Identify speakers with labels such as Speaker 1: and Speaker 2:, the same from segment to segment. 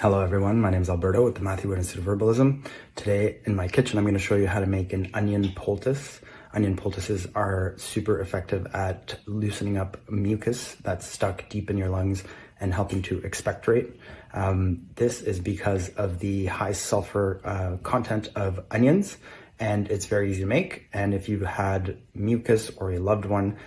Speaker 1: Hello everyone, my name is Alberto with the Matthew Wood Institute of Herbalism. Today in my kitchen I'm going to show you how to make an onion poultice. Onion poultices are super effective at loosening up mucus that's stuck deep in your lungs and helping to expectorate. This is because of the high sulfur content of onions, and it's very easy to make. And if you've had mucus or a loved one,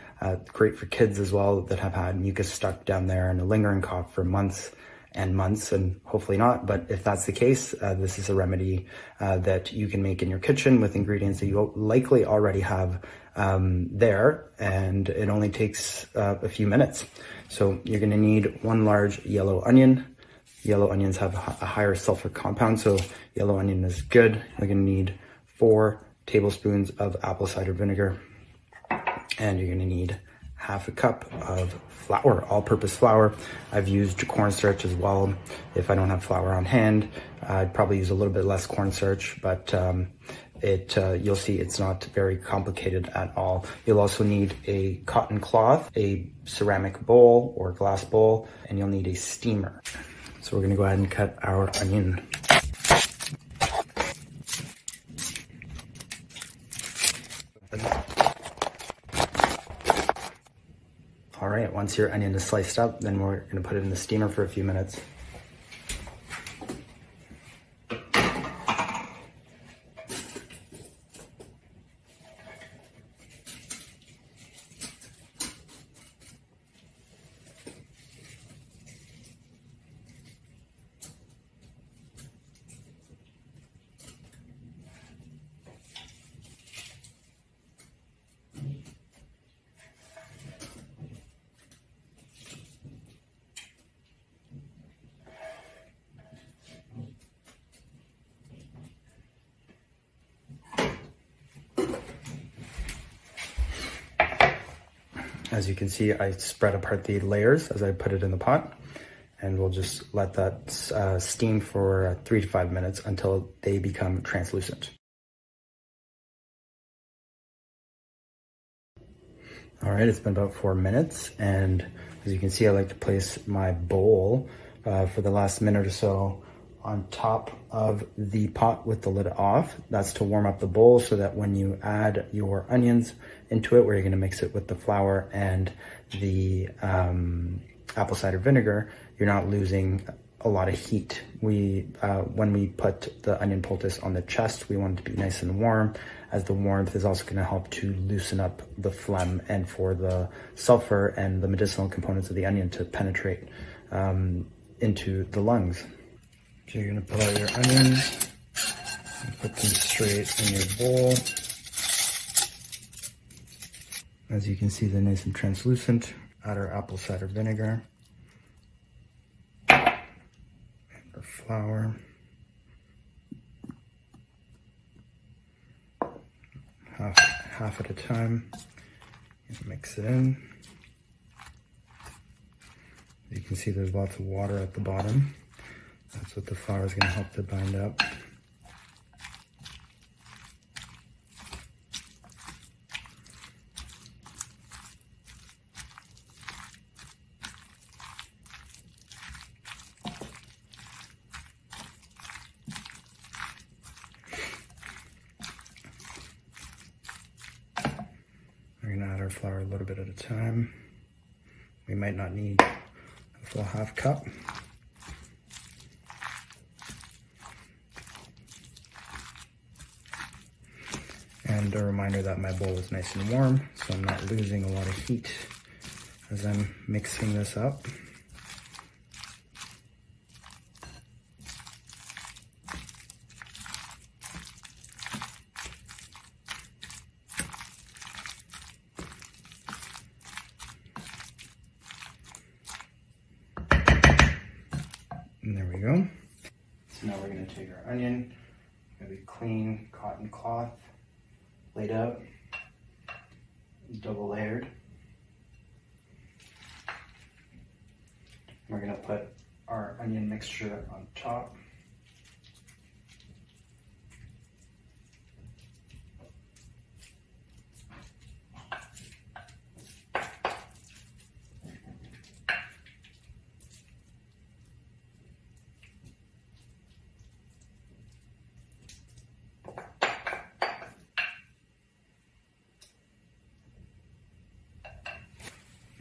Speaker 1: great for kids as well that have had mucus stuck down there and a lingering cough for months and months, and hopefully not, but if that's the case, this is a remedy that you can make in your kitchen with ingredients that you likely already have there, and it only takes a few minutes. So you're gonna need one large yellow onion. Yellow onions have a higher sulfur compound, so yellow onion is good. You're gonna need 4 tablespoons of apple cider vinegar, and you're gonna need half a cup of flour, all-purpose flour. I've used cornstarch as well. If I don't have flour on hand, I'd probably use a little bit less cornstarch, but you'll see it's not very complicated at all. You'll also need a cotton cloth, a ceramic bowl or glass bowl, and you'll need a steamer. So we're gonna go ahead and cut our onion. All right, once your onion is sliced up, then we're gonna put it in the steamer for a few minutes. As you can see, I spread apart the layers as I put it in the pot, and we'll just let that steam for 3 to 5 minutes until they become translucent. All right, it's been about 4 minutes, and as you can see, I like to place my bowl for the last minute or so on top of the pot with the lid off. That's to warm up the bowl so that when you add your onions into it, where you're gonna mix it with the flour and the apple cider vinegar, you're not losing a lot of heat. When we put the onion poultice on the chest, we want it to be nice and warm, as the warmth is also gonna help to loosen up the phlegm and for the sulfur and the medicinal components of the onion to penetrate into the lungs. So you're gonna pull out your onions and put them straight in your bowl. As you can see, they're nice and translucent. Add our apple cider vinegar and our flour. Half at a time. And mix it in. You can see there's lots of water at the bottom. That's what the flour is going to help to bind up. We're going to add our flour a little bit at a time. We might not need a full half cup. And a reminder that my bowl is nice and warm, so I'm not losing a lot of heat as I'm mixing this up. And there we go. So now we're going to take our onion, maybe clean cotton cloth, laid out, double layered. We're gonna put our onion mixture on top.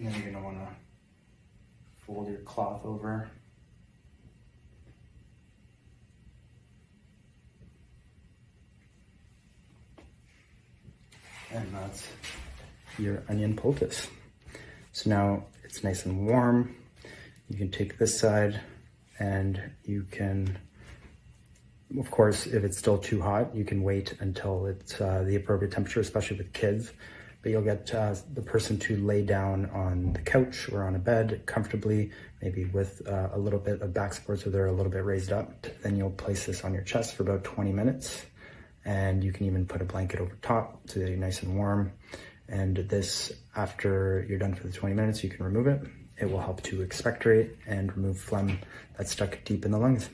Speaker 1: And then you're gonna wanna fold your cloth over. And that's your onion poultice. So now it's nice and warm. You can take this side and you can, of course, if it's still too hot, you can wait until it's the appropriate temperature, especially with kids. But you'll get the person to lay down on the couch or on a bed comfortably, maybe with a little bit of back support so they're a little bit raised up. Then you'll place this on your chest for about 20 minutes. And you can even put a blanket over top so that you're nice and warm. And this, after you're done for the 20 minutes, you can remove it. It will help to expectorate and remove phlegm that's stuck deep in the lungs.